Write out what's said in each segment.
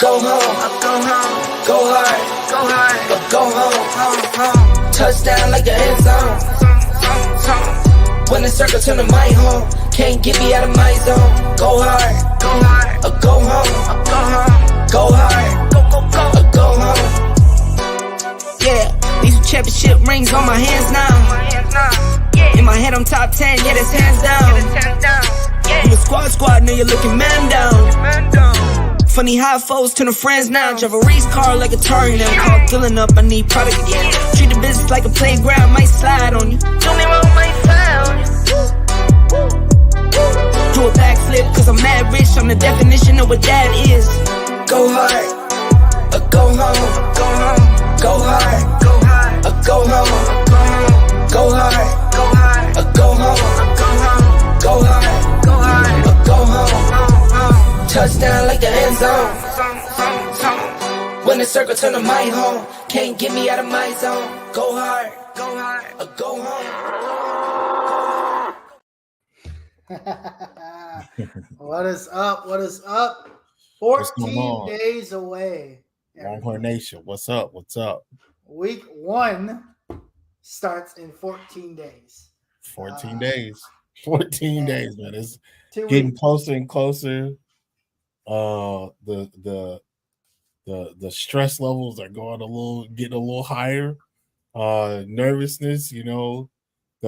Go home, go hard, go home. Touchdown like the end zone. When the circle turn to my home, can't get me out of my zone. Go hard, go home, go hard, go home. Yeah, these are championship rings on my hands now. In my head I'm top 10, yeah, that's hands down. You a squad, now you're looking man down. Funny how foes turn to friends now. Drive a race car like a Atari now. Call filling up, I need product again. Treat the business like a playground, might slide on you. Don't need wrong, might slide on you. Do a backflip, cause I'm mad rich. I'm the definition of what that is. Go hard, go home, go hard, go home, go hard, go home, go hard, go home. Touchdown like the end zone. When the circle, turn to my home. Can't get me out of my zone. Go hard, or go home. What is up? What is up? 14 days away. Longhorn Nation, what's up? What's up? Week 1 starts in 14 days. 14 days. 14 days, man. It's 2 getting weeks. closer and closer. The stress levels are getting a little higher. Nervousness, the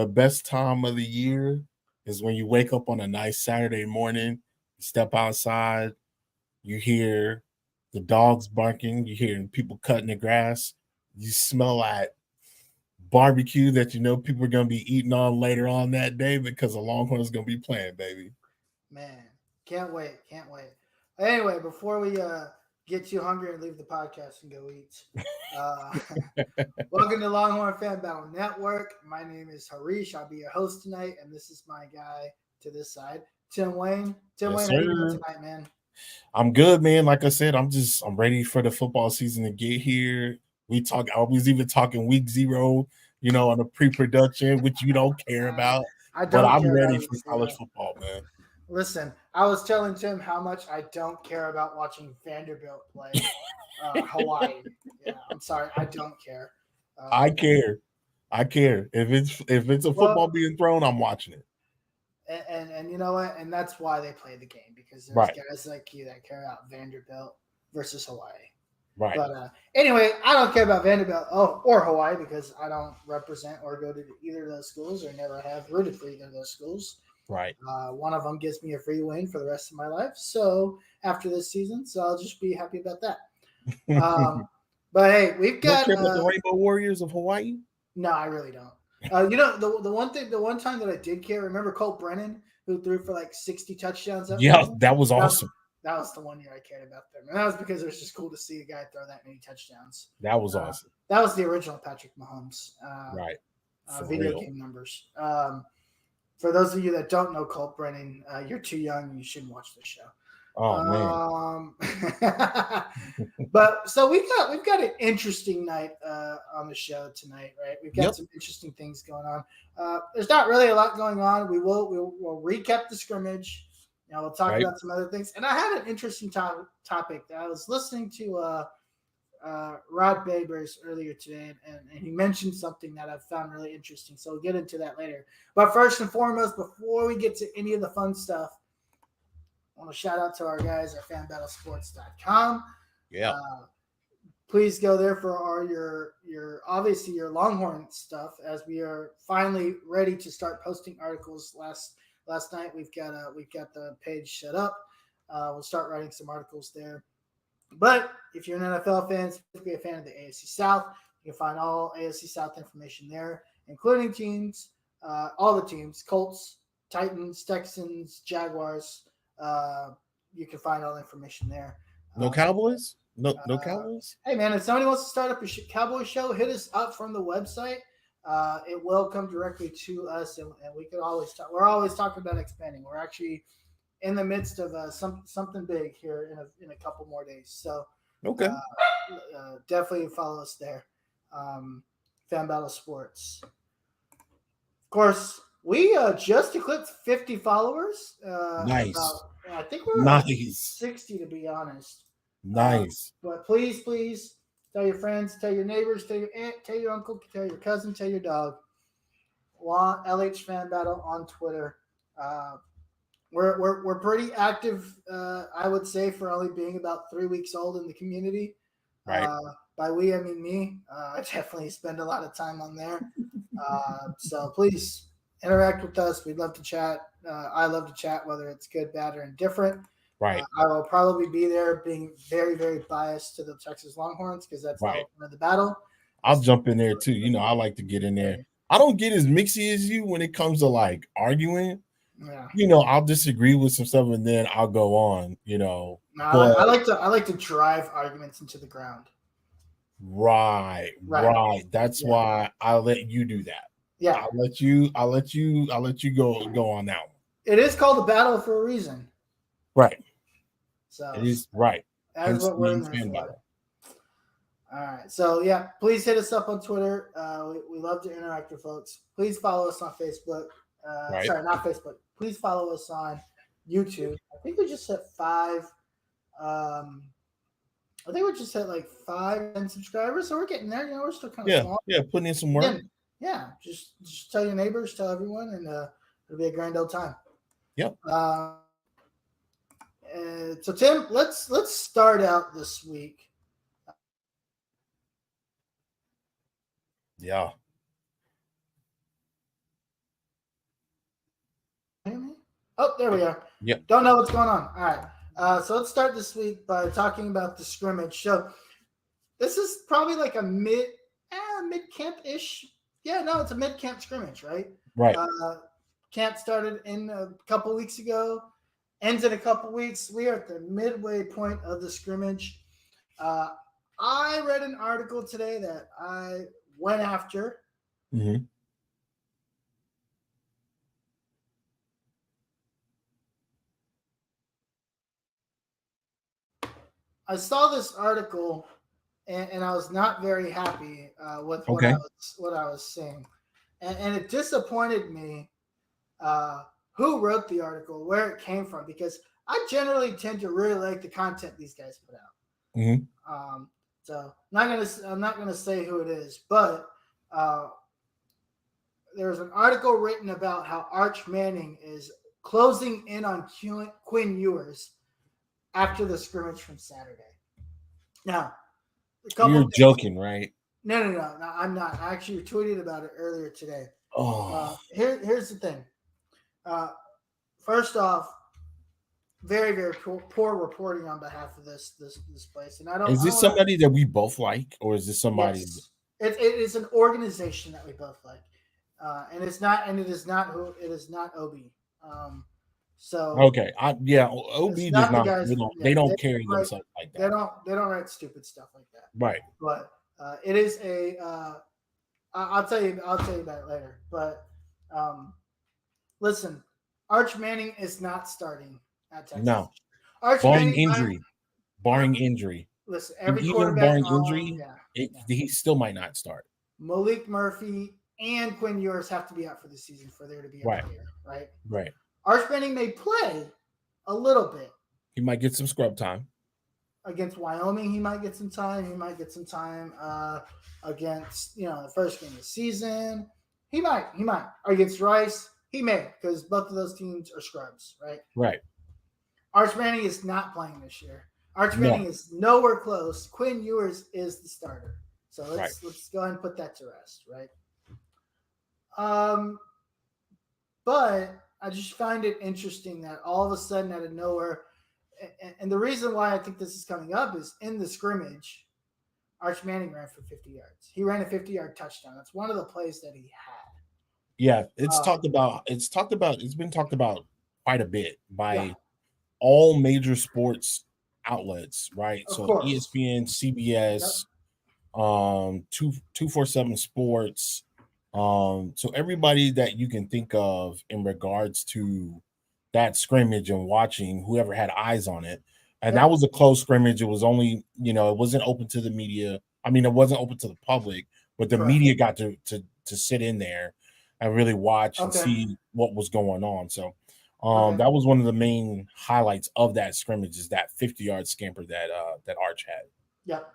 best time of the year is when you wake up on a nice Saturday morning, you step outside, you hear the dogs barking, you hear people cutting the grass, you smell that barbecue that people are going to be eating on later on that day because the Longhorn is going to be playing, baby. Man, can't wait. Anyway, before we get too hungry and leave the podcast and go eat, welcome to Longhorn Fan Battle Network. My name is Harish. I'll be your host tonight, and this is my guy to this side, Tim Wayne. Tim Wayne, how you doing tonight, man? I'm good, man. Like I said, I'm ready for the football season to get here. I was even talking week 0, on the pre-production, which you don't care about. I'm ready for college football, man. Listen, I was telling Tim how much I don't care about watching Vanderbilt play Hawaii. Yeah, I'm sorry, I don't care. I care. If it's a football being thrown, I'm watching it. And you know what? And that's why they play the game, because there's guys like you that care about Vanderbilt versus Hawaii. Right. But anyway, I don't care about Vanderbilt or Hawaii because I don't represent or go to either of those schools or never have rooted for either of those schools. Right. One of them gives me a free win for the rest of my life. So after this season, so I'll just be happy about that. But hey, we've got the Rainbow Warriors of Hawaii. No, I really don't. The one time that I did care, remember Colt Brennan, who threw for like 60 touchdowns? That was awesome. That was the one year I cared about them. And that was because it was just cool to see a guy throw that many touchdowns. That was awesome. That was the original Patrick Mahomes. Video game numbers. For those of you that don't know Colt Brennan, you're too young and you shouldn't watch this show. Oh man. But so we've got an interesting night on the show tonight, right? We've got some interesting things going on. There's not really a lot going on. We'll recap the scrimmage. We'll talk about some other things. And I had an interesting topic that I was listening to Rod Babers earlier today, and he mentioned something that I found really interesting. So we'll get into that later. But first and foremost, before we get to any of the fun stuff, I want to shout out to our guys at fanbattlesports.com. Yeah. Please go there for your obviously your Longhorn stuff, as we are finally ready to start posting articles. Last night we've got the page set up. We'll start writing some articles there. But if you're an NFL fan, specifically a fan of the AFC South, you can find all AFC South information there, including teams, all the teams: Colts, Titans, Texans, Jaguars. You can find all the information there. No Cowboys? No Cowboys? Hey, man, if somebody wants to start up a Cowboy show, hit us up from the website. It will come directly to us, and we can always talk. We're always talking about expanding. We're actually in the midst of something big here in a couple more days. So definitely follow us there. Fan Battle Sports. Of course, we just eclipsed 50 followers. Nice. I think we're at 60 to be honest. Nice. But please tell your friends, tell your neighbors, tell your aunt, tell your uncle, tell your cousin, tell your dog. LH Fan Battle on Twitter. We're pretty active, I would say, for only being about 3 weeks old in the community. Right. By we, I mean me. I definitely spend a lot of time on there. So please interact with us. We'd love to chat. I love to chat, whether it's good, bad, or indifferent. Right. I will probably be there being very, very biased to the Texas Longhorns because that's the ultimate of the battle. I'll jump in there too. I like to get in there. I don't get as mixy as you when it comes to like arguing. Yeah. I'll disagree with some stuff and then I'll go on, No, I like to drive arguments into the ground. Right. That's why I'll let you do that. Yeah. I'll let you go on that one. It is called a battle for a reason. Right. So it is right. That's what we're in there for. All right. So yeah, please hit us up on Twitter. We love to interact with folks. Please follow us on Facebook. Right. Sorry, not Facebook. Please follow us on YouTube. I think we just hit 5. I think we just hit like 5 subscribers, so we're getting there. You know, we're still kind of Yeah. small. Yeah. Putting in some work. Yeah. Just tell your neighbors, tell everyone, and it'll be a grand old time. Yep. So Tim, let's start out this week. Yeah. Hear me? Oh, there we are. Yep. Don't know what's going on. All right. So let's start this week by talking about the scrimmage. So this is probably like a mid camp ish. Yeah, no, it's a mid camp scrimmage, right? Right. Camp started in a couple weeks ago, ends in a couple weeks. We are at the midway point of the scrimmage. I read an article today that I went after. Mm-hmm. I saw this article, and I was not very happy with what I was seeing, and it disappointed me. Who wrote the article, where it came from, because I generally tend to really like the content these guys put out. Mm-hmm. So I'm not gonna say who it is, but there's an article written about how Arch Manning is closing in on Quinn Ewers after the scrimmage from Saturday. Now, You're joking, right? No, I'm not. I actually tweeted about it earlier today. Oh, here's the thing. First off, very, very poor reporting on behalf of this place, and I don't. Is this somebody that we both like, or is this somebody? Yes. It is an organization that we both like, and it is not OB. So okay, OB does not. They don't carry themselves like that. They don't write stupid stuff like that. Right. But it is a. I'll tell you about it later. But listen, Arch Manning is not starting at Texas. No. Barring injury. Listen, every even quarterback barring injury, he still might not start. Malik Murphy and Quinn Ewers have to be out for the season for there to be a player, right? Right. Arch Manning may play a little bit. He might get some scrub time. Against Wyoming, he might get some time. He might get some time against, the first game of the season. He might. Against Rice, he may, because both of those teams are scrubs, right? Right. Arch Manning is not playing this year. Arch Manning is nowhere close. Quinn Ewers is the starter. So let's go ahead and put that to rest, right? But I just find it interesting that all of a sudden out of nowhere, and the reason why I think this is coming up is in the scrimmage, Arch Manning ran for 50 yards. He ran a 50-yard touchdown. That's one of the plays that he had. Yeah, it's been talked about quite a bit by all major sports outlets, right? Of so course. ESPN, CBS, 247 Sports, so everybody that you can think of in regards to that scrimmage and watching, whoever had eyes on it. And that was a close scrimmage. It was only, it wasn't open to the media. I mean, it wasn't open to the public, but the media got to sit in there and really watch and see what was going on. So that was one of the main highlights of that scrimmage, is that 50-yard scamper that Arch had. Yep.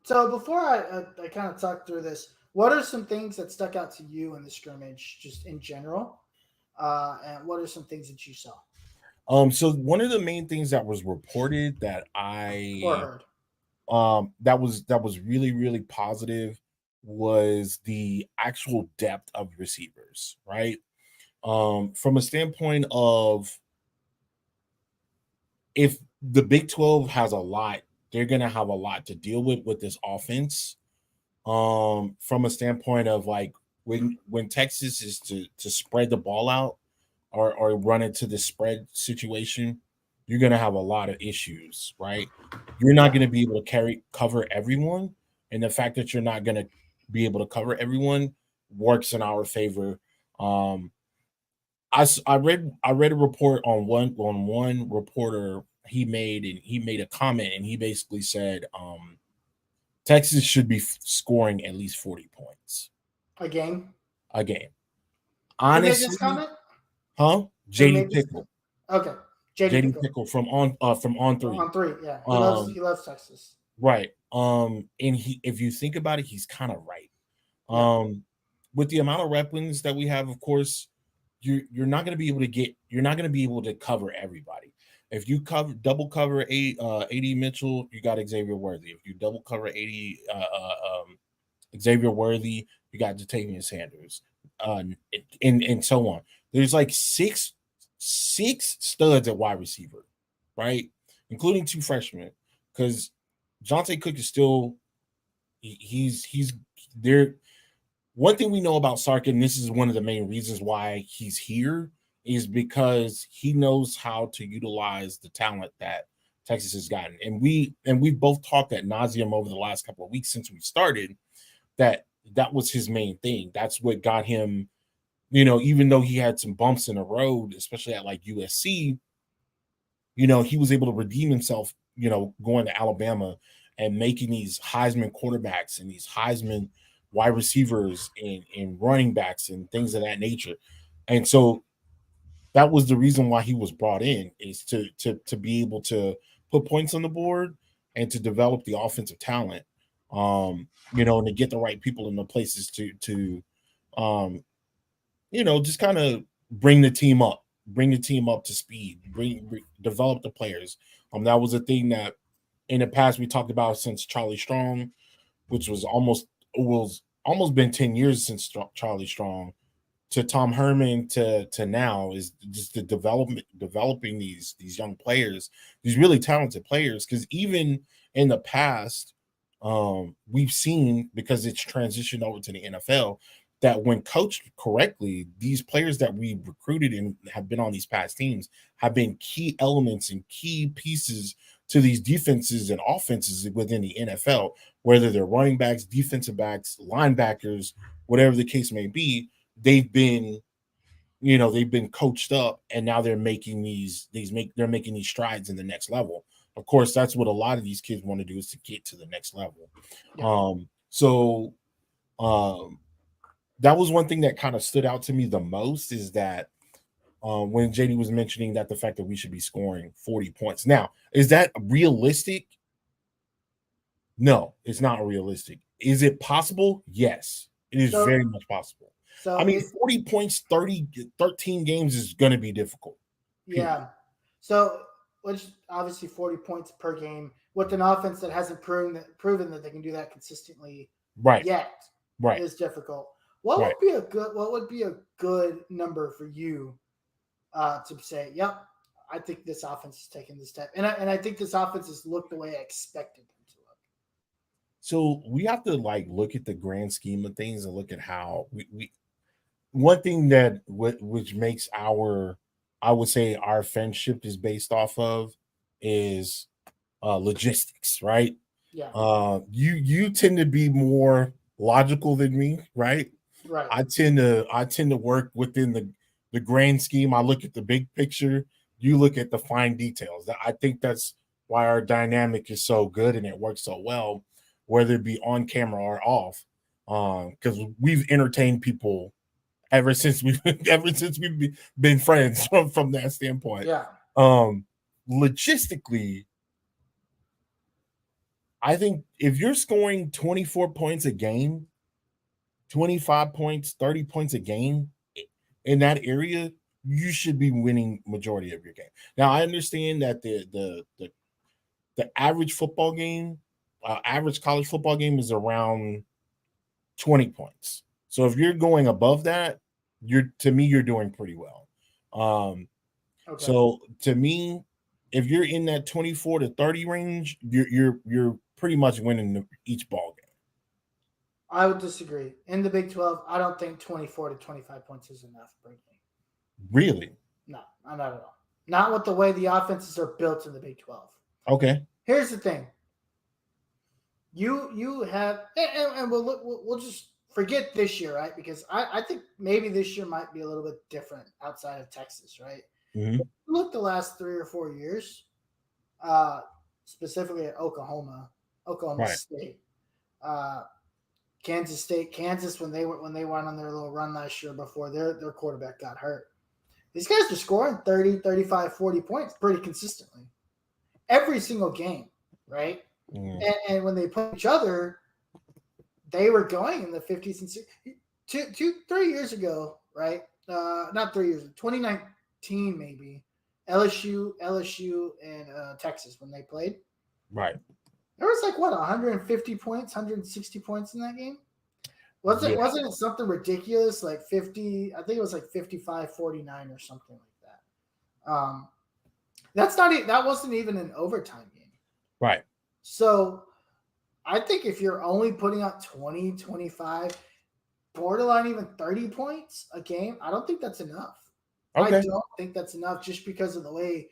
So before I kind of talk through this, what are some things that stuck out to you in the scrimmage, just in general? And what are some things that you saw? So one of the main things that was reported that I heard, that was really, really positive was the actual depth of receivers, right? From a standpoint of, if the Big 12 has a lot, they're going to have a lot to deal with this offense. From a standpoint of, like, when Texas is to spread the ball out or run into the spread situation, you're going to have a lot of issues, right? You're not going to be able to cover everyone. And the fact that you're not going to be able to cover everyone works in our favor. I read a report on one reporter, he made a comment, and he basically said, Texas should be scoring at least 40 points a game. a game. Who made this Honestly, comment? huh? Who JD made this? Pickle. Okay, JD JD Pickle Pickle from on three. on 3. Yeah, Um, he loves Texas. right. And he, if you think about it, he's kind of right. Yeah. With the amount of weapons that we have, of course, you're not going to be able to you're not going to be able to cover everybody. If you double cover AD Mitchell, you got Xavier Worthy. If you double cover Xavier Worthy, you got Jatavian Sanders, and so on. There's like six studs at wide receiver, right, including 2 freshmen, because Jonte Cook is still he's there. One thing we know about Sark, and this is one of the main reasons why he's here, is because he knows how to utilize the talent that Texas has gotten. And we've both talked ad nauseum over the last couple of weeks since we started that was his main thing. That's what got him, even though he had some bumps in the road, especially at like USC, he was able to redeem himself, going to Alabama and making these Heisman quarterbacks and these Heisman wide receivers and running backs and things of that nature. And so that was the reason why he was brought in, is to be able to put points on the board and to develop the offensive talent, and to get the right people in the places to just kind of bring the team up to speed, develop the players. That was a thing that in the past we talked about since Charlie Strong, which was almost been 10 years since Charlie Strong, to Tom Herman to now, is just the developing these young players, these really talented players. Because even in the past, we've seen, because it's transitioned over to the NFL, that when coached correctly, these players that we recruited and have been on these past teams have been key elements and key pieces to these defenses and offenses within the NFL, whether they're running backs, defensive backs, linebackers, whatever the case may be. They've been coached up, and now they're making these strides in the next level. Of course, that's what a lot of these kids want to do, is to get to the next level. Yeah. That was one thing that kind of stood out to me the most, is that when JD was mentioning that the fact that we should be scoring 40 points. Now, is that realistic? No, it's not realistic. Is it possible? Yes, it is very much possible. So I mean, 40 points, 13 games is going to be difficult. Period. Yeah. So, which obviously 40 points per game with an offense that hasn't proven that they can do that consistently yet is difficult. What would be a good number for you to say, yep, I think this offense is taking this step, and I think this offense has looked the way I expected them to look. So we have to look at the grand scheme of things and look at how we one thing that which makes I would say our friendship is based off of is logistics, right? Yeah. You tend to be more logical than me, right? Right. I tend to work within the grand scheme. I look at the big picture. You look at the fine details. I think that's why our dynamic is so good and it works so well, whether it be on camera or off. Because we've entertained people ever since we've been friends from that standpoint. Yeah. Logistically, I think if you're scoring 24 points a game, 25 points, 30 points a game in that area, you should be winning majority of your game. Now, I understand that the average football game, average college football game is around 20 points. So if you're going above that, you're doing pretty well. Okay. So to me, if you're in that 24 to 30 range, you're pretty much winning each ball game. I would disagree. In the Big 12, I don't think 24 to 25 points is enough per game. Really? No, not at all. Not with the way the offenses are built in the Big 12. Okay. Here's the thing. You have, and we'll just forget this year, right? Because I think maybe this year might be a little bit different outside of Texas, right? Mm-hmm. Look, the last 3 or 4 years, specifically at Oklahoma right. State. Kansas when they went on their little run last year before their quarterback got hurt. These guys are scoring 30, 35, 40 points pretty consistently every single game, right? Mm. And when they put each other, they were going in the 50s and 60s. 3 years ago, right? Not 3 years, 2019 maybe. LSU, and Texas when they played. Right. There was 150 points, 160 points in that game. Wasn't it something ridiculous like 50? I think it was 55-49 or something like that. That wasn't even an overtime game. Right. So I think if you're only putting out 20, 25, borderline even 30 points a game, I don't think that's enough. Okay. I don't think that's enough just because of the way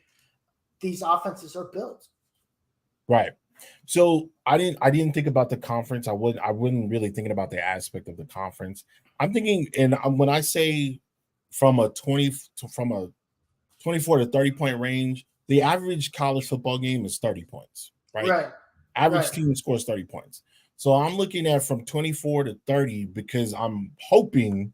these offenses are built. Right. So I didn't think about the conference. I wouldn't really thinking about the aspect of the conference. I'm thinking, and when I say from a 24 to 30 point range, the average college football game is 30 points, right? Right. Average team scores 30 points. So I'm looking at from 24 to 30 because I'm hoping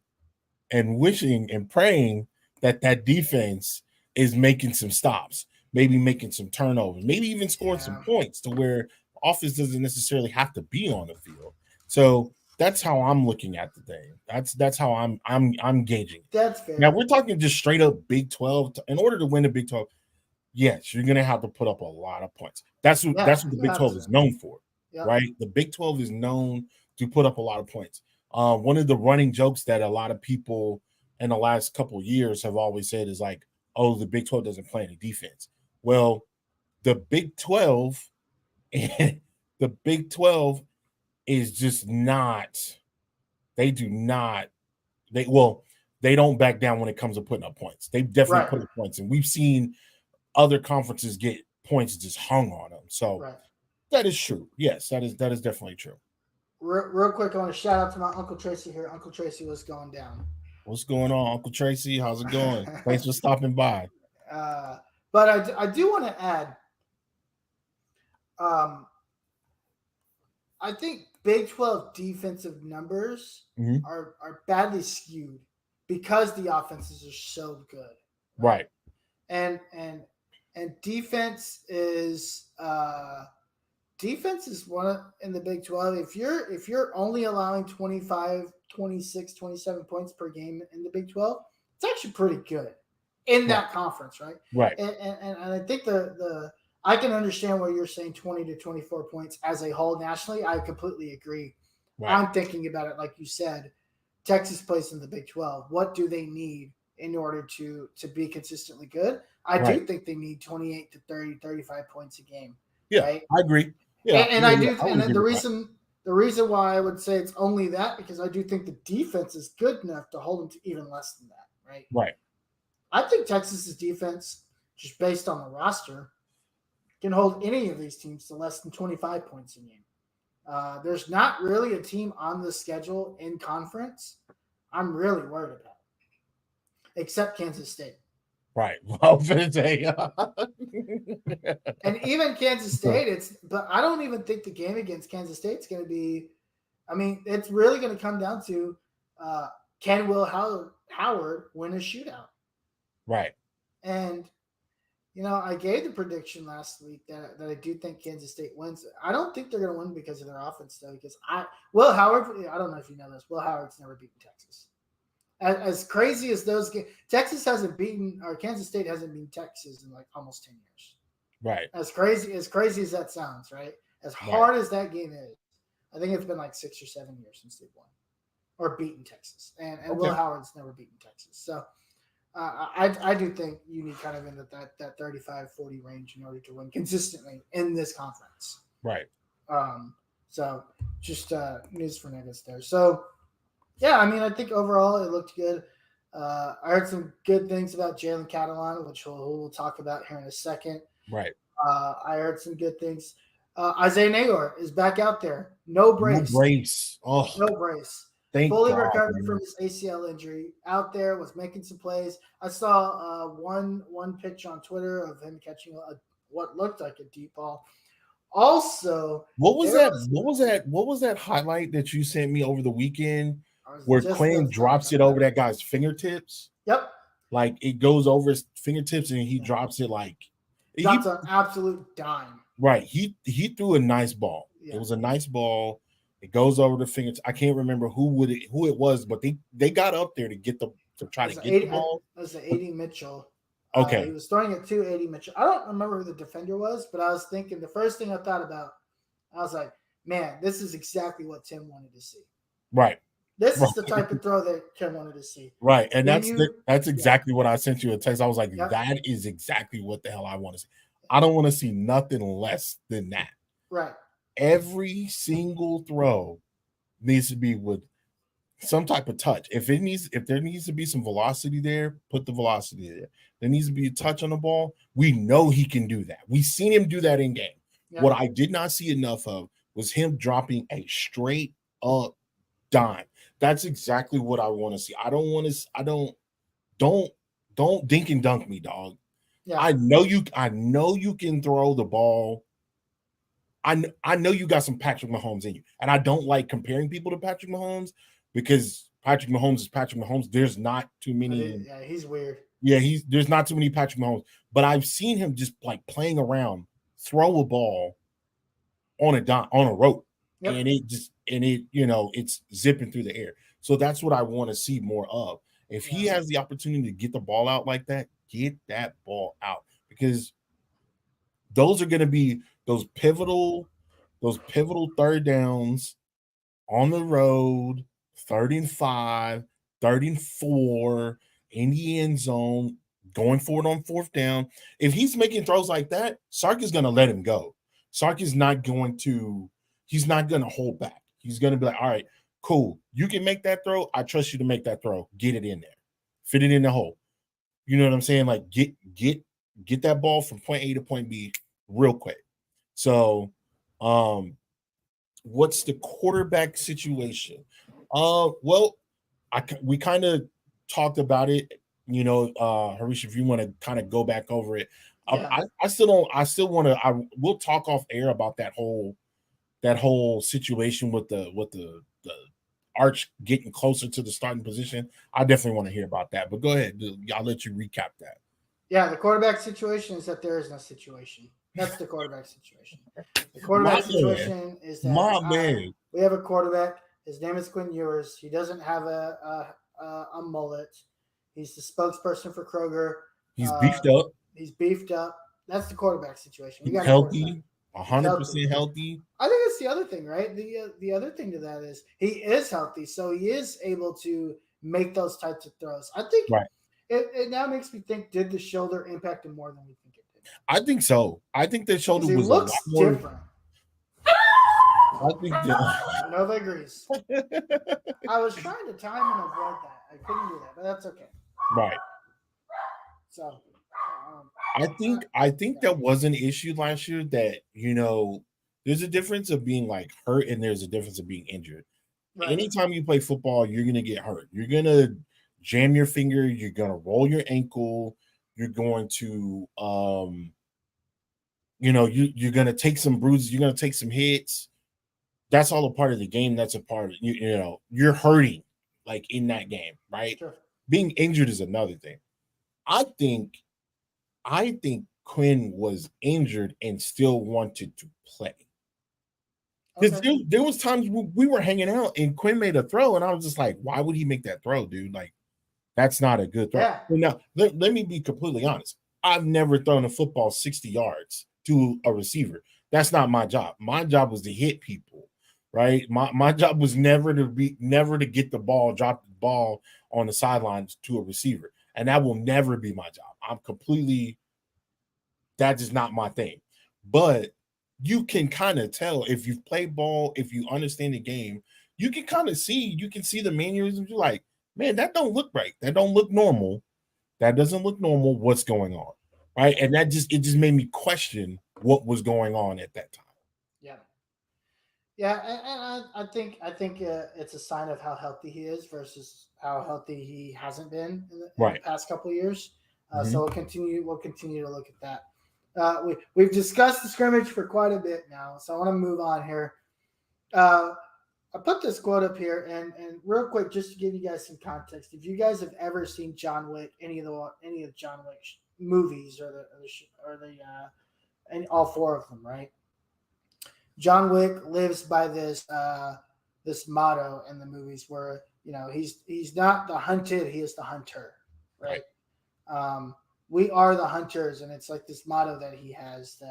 and wishing and praying that defense is making some stops, maybe making some turnovers, maybe even scoring some points to where offense doesn't necessarily have to be on the field. So that's how I'm looking at the thing. That's how I'm gauging it. That's fair. Now we're talking just straight up Big 12. In order to win the Big 12, yes, you're gonna have to put up a lot of points. That's what the Big 12 is known for, right? The Big 12 is known to put up a lot of points. One of the running jokes that a lot of people in the last couple of years have always said is oh, the Big 12 doesn't play any defense. Well, the Big 12 and the Big 12 is just not. They don't back down when it comes to putting up points. They definitely put up points, and we've seen other conferences get points just hung on them. So that is true. Yes, that is definitely true. Real quick, I want to shout out to my Uncle Tracy here. Uncle Tracy, what's going down? What's going on, Uncle Tracy? How's it going? Thanks for stopping by. But I do want to add, I think Big 12 defensive numbers are badly skewed because the offenses are so good. Right. And defense is one in the Big 12. If you're only allowing 25, 26, 27 points per game in the Big 12, it's actually pretty good in that conference, right? Right. And I think I can understand where you're saying 20 to 24 points as a whole nationally. I completely agree. Right. I'm thinking about it like you said. Texas plays in the Big 12. What do they need in order to be consistently good? I do think they need 28 to 30, 35 points a game. Yeah, right? I agree. Yeah, and I do. And the reason why I would say it's only that because I do think the defense is good enough to hold them to even less than that. Right. Right. I think Texas's defense, just based on the roster, can hold any of these teams to less than 25 points a game. There's not really a team on the schedule in conference I'm really worried about, except Kansas State. Right. Well, and even Kansas State, but I don't even think the game against Kansas State is going to be. I mean, it's really going to come down to can Will Howard win a shootout? Right. And I gave the prediction last week that I do think Kansas State wins. I don't think they're going to win because of their offense, though. Because Will Howard, I don't know if you know this, Will Howard's never beaten Texas. As crazy as those games, Kansas State hasn't beaten Texas in almost 10 years. Right. As crazy as that sounds, right? As hard as that game is, I think it's been 6 or 7 years since they've won or beaten Texas. And Will Howard's never beaten Texas. So I do think you need kind of in that 35-40 range in order to win consistently in this conference. Right. So just news for nuggets there. So, yeah, I mean, I think overall it looked good. I heard some good things about Jalen Catalon, which we'll talk about here in a second. Right. I heard some good things. Isaiah Naylor is back out there. No brace. No brace. Oh, no brace. Fully recovered from his ACL injury. Out there, was making some plays. I saw one pitch on Twitter of him catching what looked like a deep ball Also, What was that? What was that highlight that you sent me over the weekend where Quinn drops it over that guy's fingertips? Yep. Like it goes over his fingertips and he drops it like drops an absolute dime. Right. He threw a nice ball. Yeah. It was a nice ball. It goes over the fingers. I can't remember who it was, but they got up there to try to get the ball. It was the 80 Mitchell. Okay. He was throwing it to 80 Mitchell. I don't remember who the defender was, but I was thinking the first thing I thought about, I was like, man, this is exactly what Tim wanted to see. Right. This is the type of throw that Tim wanted to see. Right. And that's exactly what I sent you a text. I was like, that is exactly what the hell I want to see. I don't want to see nothing less than that. Right. Every single throw needs to be with some type of touch. If there needs to be some velocity there, put the velocity there. There needs to be a touch on the ball. We know he can do that. We've seen him do that in game. Yep. What I did not see enough of was him dropping a straight up dime. That's exactly what I want to see. Don't dink and dunk me, dog. Yeah. I know you can throw the ball. I know you got some Patrick Mahomes in you. And I don't like comparing people to Patrick Mahomes because Patrick Mahomes is Patrick Mahomes. There's not too many. Yeah, he's weird. Yeah, there's not too many Patrick Mahomes. But I've seen him just like playing around, throw a ball on a rope. Yep. And it's zipping through the air. So that's what I want to see more of. If he has the opportunity to get the ball out like that, get that ball out, because those are going to be those pivotal third downs on the road, 3rd and 5, 3rd and 4 in the end zone, going for it on 4th down. If he's making throws like that, Sark is going to let him go. Sark is not going to hold back. He's going to be like, all right, cool. You can make that throw. I trust you to make that throw. Get it in there. Fit it in the hole. You know what I'm saying? Like get that ball from point A to point B real quick. So, what's the quarterback situation? Well, we kind of talked about it. You know, Harish, if you want to kind of go back over it, I still want to. We'll talk off air about that whole situation with the Arch getting closer to the starting position. I definitely want to hear about that. But go ahead, I'll let you recap that. Yeah, the quarterback situation is that there is no situation. That's the quarterback situation. The quarterback situation is that we have a quarterback. His name is Quinn Ewers. He doesn't have a mullet. He's the spokesperson for Kroger. He's beefed up. He's beefed up. That's the quarterback situation. He's healthy, 100% healthy. I think that's the other thing, right? The other thing to that is he is healthy, so he is able to make those types of throws. I think it now makes me think: did the shoulder impact him more than we think it did? I think so. I think the shoulder was looks a lot more different. I think Nova agrees. I was trying to time and avoid that. I couldn't do that, but that's okay. Right. So I think that was an issue last year that, there's a difference of being like hurt and there's a difference of being injured. Right. Anytime you play football, you're going to get hurt. You're going to jam your finger. You're going to roll your ankle. You're going to, you're going to take some bruises. You're going to take some hits. That's all a part of the game. That's a part of, you're hurting like in that game, right? Sure. Being injured is another thing. I think Quinn was injured and still wanted to play. Because there was times we were hanging out and Quinn made a throw and I was just like, why would he make that throw, dude? Like, that's not a good throw. Yeah. Now, let me be completely honest. I've never thrown a football 60 yards to a receiver. That's not my job. My job was to hit people, right? My job was never to get the ball, drop the ball on the sidelines to a receiver. And that will never be my job. That is not my thing. But you can kind of tell if you've played ball, if you understand the game, you can see the mannerisms. You're like, man, that don't look right. That don't look normal. That doesn't look normal. What's going on? Right. And it just made me question what was going on at that time. Yeah. Yeah. And I think it's a sign of how healthy he is versus how healthy he hasn't been in the past couple of years. So we'll continue to look at that. we've discussed the scrimmage for quite a bit now, so I want to move on here. I put this quote up here, and real quick, just to give you guys some context, if you guys have ever seen John Wick, any of John Wick movies, and all four of them, right? John Wick lives by this this motto in the movies where he's not the hunted, he is the hunter, right? We are the hunters, and it's like this motto that he has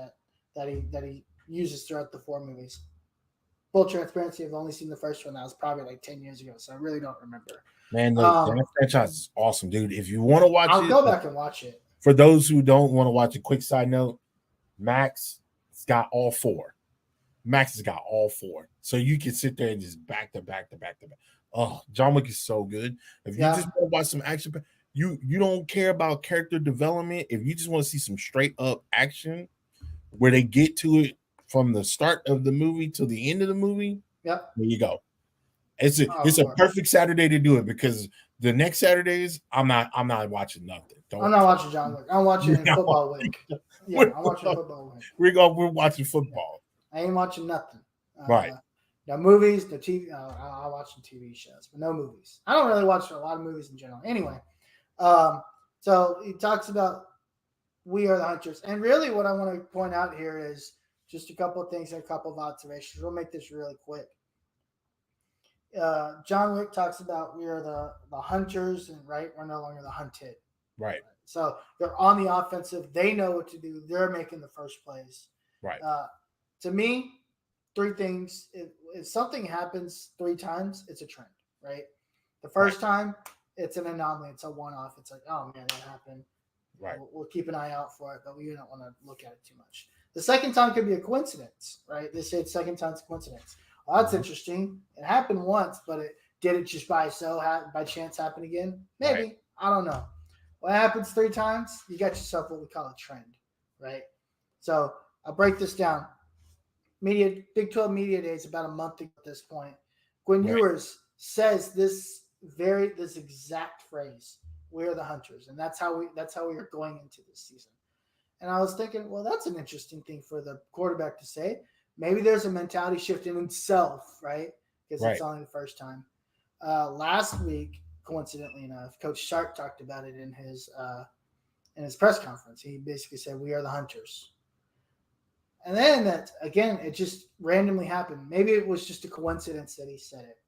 that he uses throughout the four movies. Full transparency, I've only seen the first one. That was probably like 10 years ago, so I really don't remember. Man, that franchise is awesome, dude. If you want to watch I'll go back and watch it. For those who don't want to watch a quick side note, Max has got all four. So you can sit there and just back to back. Oh, John Wick is so good. If you just want to watch some action, you don't care about character development. If you just want to see some straight up action where they get to it from the start of the movie to the end of the movie, there you go. It's a perfect Saturday to do it, because the next Saturdays I'm not watching nothing. I'm not watching John Wick. I'm watching football week. Yeah, I'm watching football week. We're watching football. I ain't watching nothing. Right. No movies, no TV. I'll watch some TV shows, but no movies. I don't really watch a lot of movies in general. Anyway, so he talks about we are the hunters, and really what I want to point out here is just a couple of things and a couple of observations. We'll make this really quick. John Wick talks about we are the hunters, and right, we're no longer the hunted. Right. So they're on the offensive. They know what to do. They're making the first plays. Right. To me, three things. If something happens three times, it's a trend, right? The first time, it's an anomaly. It's a one-off. It's like, oh, man, that happened. Right. We'll keep an eye out for it, but we don't want to look at it too much. The second time could be a coincidence, right? They say it's second time's a coincidence. Well, that's interesting. It happened once, but did it just by chance happen again? Maybe. Right. I don't know. When it happens three times, you got yourself what we call a trend, right? So I'll break this down. Big 12 Media Days about a month ago at this point. Quinn Ewers says this exact phrase, "We're the hunters," and that's how we are going into this season. And I was thinking, well, that's an interesting thing for the quarterback to say. Maybe there's a mentality shift in himself, right? Because it's only the first time. Last week, coincidentally enough, Coach Sharp talked about it in his press conference. He basically said, "We are the hunters." And then it just randomly happened. Maybe it was just a coincidence that he said it.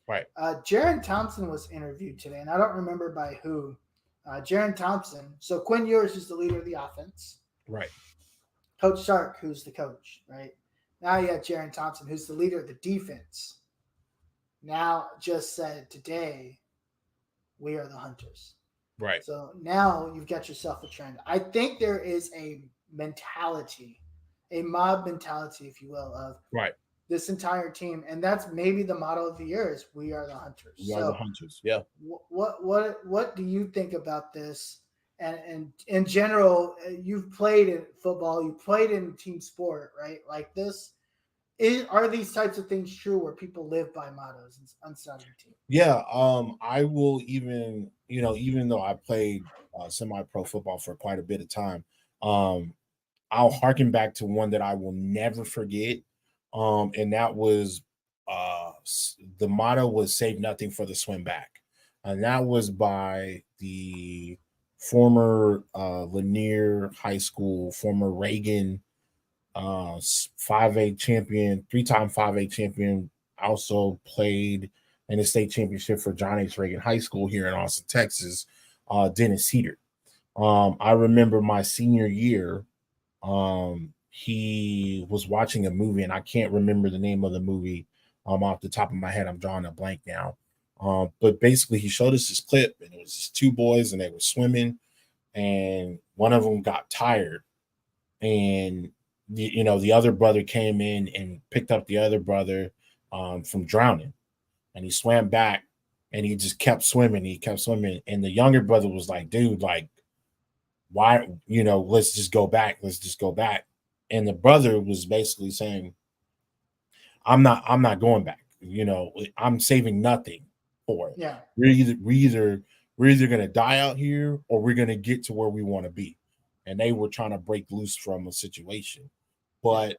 Right. Jaron Thompson was interviewed today, and I don't remember by who. Jaron Thompson. So Quinn Ewers is the leader of the offense. Right. Coach Sark, who's the coach, right? Now you have Jaron Thompson, who's the leader of the defense. Now just said today, we are the hunters. Right. So now you've got yourself a trend. I think there is a mentality, a mob mentality, if you will, of this entire team, and that's maybe the motto of the year is "We are the hunters." We are the hunters. Yeah. What do you think about this? And in general, you've played in football, you played in team sport, right? Like this, are these types of things true where people live by mottos inside your team? Yeah. I will even though I played semi-pro football for quite a bit of time, I'll harken back to one that I will never forget. And that was the motto was "Save nothing for the swim back." And that was by the former Lanier High School, former Reagan 5A champion, 3-time 5A champion, also played in the state championship for John H. Reagan High School here in Austin, Texas, Dennis Cedar. I remember my senior year, he was watching a movie, and I can't remember the name of the movie off the top of my head. I'm drawing a blank now. But basically, he showed us this clip, and it was just two boys, and they were swimming, and one of them got tired, and the other brother came in and picked up the other brother from drowning, and he swam back, and he just kept swimming. He kept swimming, and the younger brother was like, "Dude, like, why? Let's just go back. Let's just go back." And the brother was basically saying, I'm not going back. I'm saving nothing for it. Yeah. We're either going to die out here, or we're going to get to where we want to be. and they were trying to break loose from a situation. But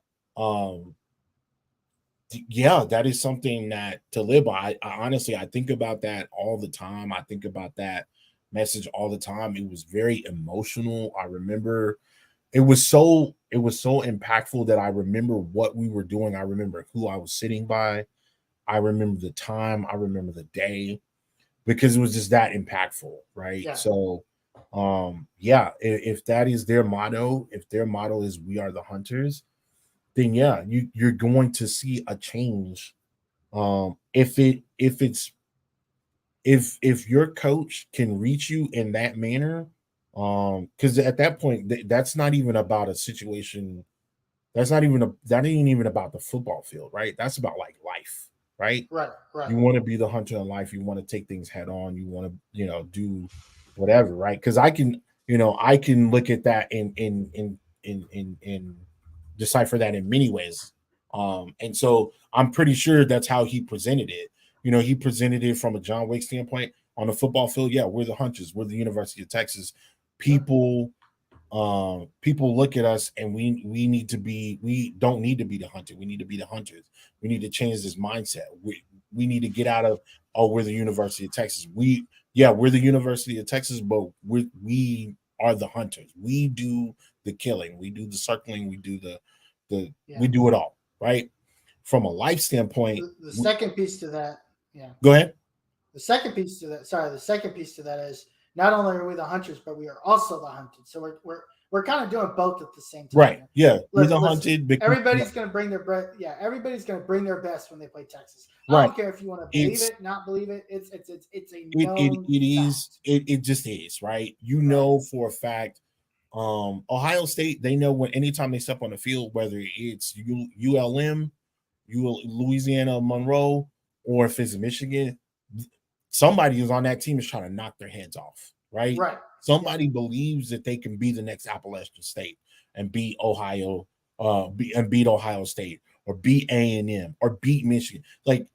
yeah, that is something that to live by. I honestly, I think about that all the time. I think about that message all the time. It was very emotional. I remember it was so impactful that I remember what we were doing. I remember who I was sitting by. I remember the time. I remember the day because it was just that impactful, right? Yeah. So, yeah, if that is their motto, if their motto is "We are the hunters," then yeah, you're going to see a change. If your coach can reach you in that manner, because at that point that's not even about a situation. That ain't even about the football field, right? That's about like life, right? Right. Right. You want to be the hunter in life. You want to take things head on. You want to, do whatever, right? Because I can look at that in decipher that in many ways. And so I'm pretty sure that's how he presented it. He presented it from a John Wick standpoint on the football field. Yeah, we're the hunters. We're the University of Texas. People people look at us and we don't need to be the hunter. We need to be the hunters. We need to change this mindset. We need to get out of, oh, we're the University of Texas. We're the University of Texas, but we are the hunters. We do the killing, we do the circling, we do we do it all, right? From a life standpoint. The second piece to that, Go ahead. The second piece to that is not only are we the hunters, but we are also the hunted. So we're kind of doing both at the same time. Right. Yeah. We're the hunted. Everybody's going to bring their breath. Yeah. Everybody's going to bring their best when they play Texas. Right. I don't care if you want to believe it, not believe it. It's a known it just is, right? Know for a fact. Ohio State, they know when anytime they step on the field, whether it's ULM, Louisiana Monroe, or if it's Michigan, somebody who's on that team is trying to knock their heads off, right? Right. Somebody believes that they can be the next Appalachian State and beat Ohio, beat Ohio State, or beat A&M, or beat Michigan. Like,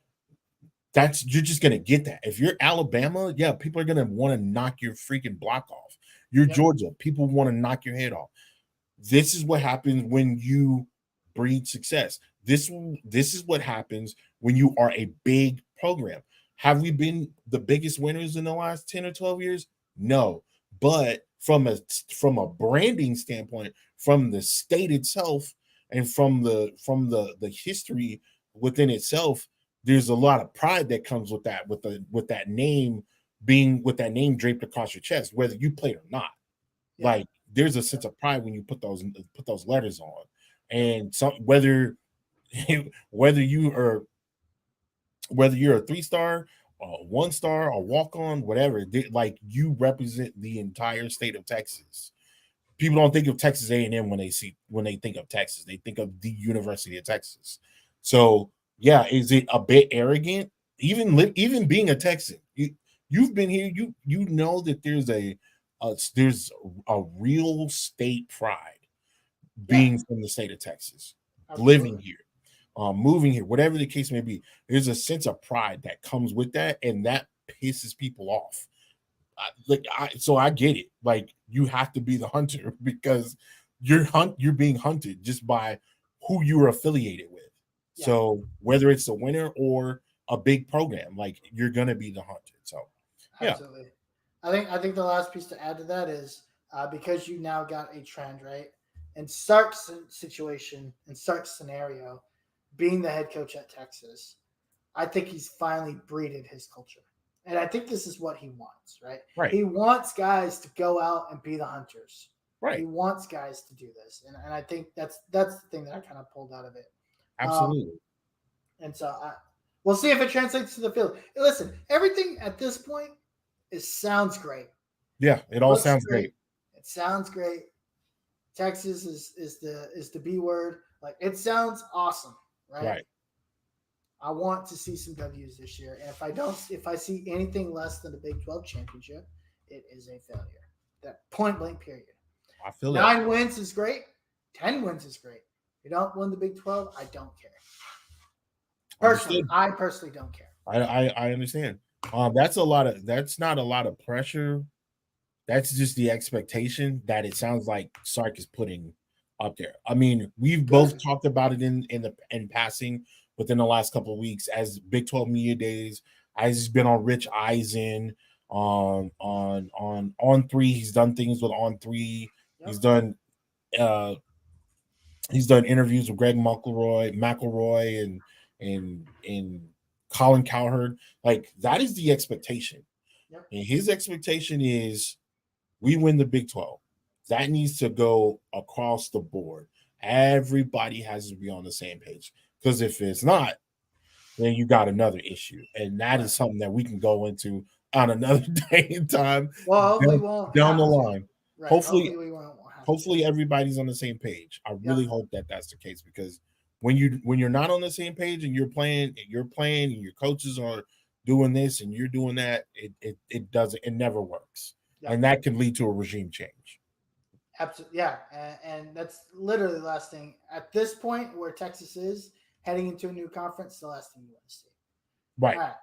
you're just gonna get that. If you're Alabama, yeah, people are gonna want to knock your freaking block off. You're Georgia, people want to knock your head off. This is what happens when you breed success. This is what happens when you are a big program. Have we been the biggest winners in the last 10 or 12 years? No. But from a branding standpoint, from the state itself, and from the history within itself, there's a lot of pride that comes with that, with that name draped across your chest, whether you played or not. Yeah. Like, there's a sense of pride when you put those letters on. And whether you're a 3-star, 1-star, or walk-on, whatever, like, you represent the entire state of Texas. People don't think of Texas A&M when they think of Texas. They think of the University of Texas. So yeah, is it a bit arrogant? Even being a Texan, you've been here. You know that there's a real state pride being from the state of Texas, living here, moving here, whatever the case may be. There's a sense of pride that comes with that, and that pisses people off. So I get it. Like, you have to be the hunter because you're being hunted just by who you're affiliated with. Yeah. So whether it's a winner or a big program, like, you're gonna be the hunted. So yeah. Absolutely. I think the last piece to add to that is because you now got a trend, right? In Sark's situation, in Sark's scenario, being the head coach at Texas, I think he's finally breeded his culture. And I think this is what he wants, right? Right. He wants guys to go out and be the hunters. Right. He wants guys to do this. And I think that's the thing that I kind of pulled out of it. Absolutely. And so we'll see if it translates to the field. Listen, everything at this point sounds great. Yeah, it all sounds great. It sounds great. Texas is the B word. Like, it sounds awesome, right? Right. I want to see some W's this year. And if I see anything less than the Big 12 championship, it is a failure. That point blank period. I feel 9 wins is great. 10 wins is great. If you don't win the Big 12, I don't care. I personally don't care. I understand. That's not a lot of pressure that's just the expectation that it sounds like Sark is putting up there. I mean, we've both talked about it in passing within the last couple of weeks as Big 12 Media Days. He's been on Rich Eisen on three. He's done things with On Three. Yep. He's done interviews with Greg McElroy, and Colin Cowherd. Like, that is the expectation. Yep. And his expectation is we win the Big 12. That needs to go across the board. Everybody has to be on the same page. Because if it's not, then you got another issue. And that is something that we can go into on another day and time. Well, down the line. Right. Hopefully everybody's on the same page. I really hope that that's the case, because when you're not on the same page and you're playing and your coaches are doing this and you're doing that, it never works. Yep. And that can lead to a regime change. Absolutely. Yeah. And that's literally the last thing at this point where Texas is heading into a new conference, the last thing you want to see. Right. All right.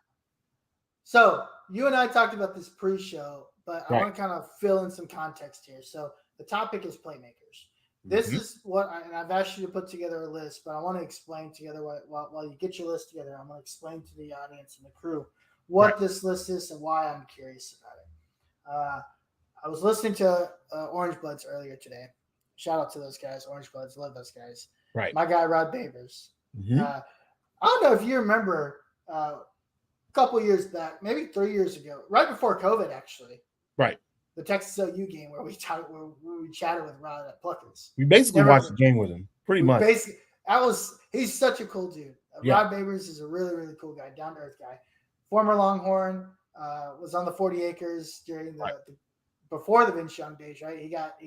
So you and I talked about this pre-show, but I want to kind of fill in some context here. So the topic is playmakers. This is and I've asked you to put together a list, but I want to explain together while you get your list together. I'm going to explain to the audience and the crew what this list is and why I'm curious about it. I was listening to Orange Bloods earlier today. Shout out to those guys, Orange Bloods, love those guys. Right. My guy Rod Babers. I don't know if you remember a couple years back, maybe 3 years ago, right before COVID, actually. Right. The Texas OU game where we chatted with Rod at Pluckers. We basically watched the game with him, pretty much. He's such a cool dude. Yeah. Rod Babers is a really, really cool guy, down to earth guy. Former Longhorn, was on the 40 acres during before the Vince Young days, right? He got